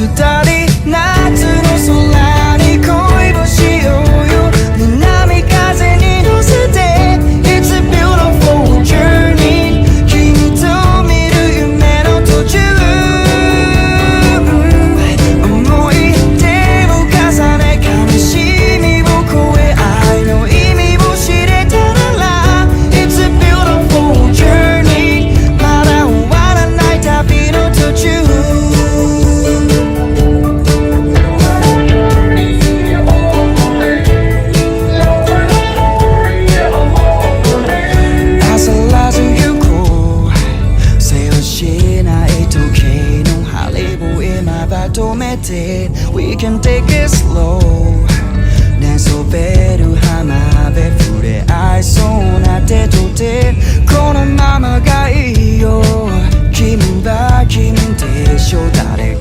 人夏の空に恋をしようよ南風に乗せて It's a beautiful journey 君と見る夢の途中思い出を重ね悲しみを超え愛の意味を知れたなら It's a beautiful journey まだ終わらない旅の途中We can take it slow ねそべる浜辺触れ合いそうな手と手このままがいいよ君は君でしょ誰か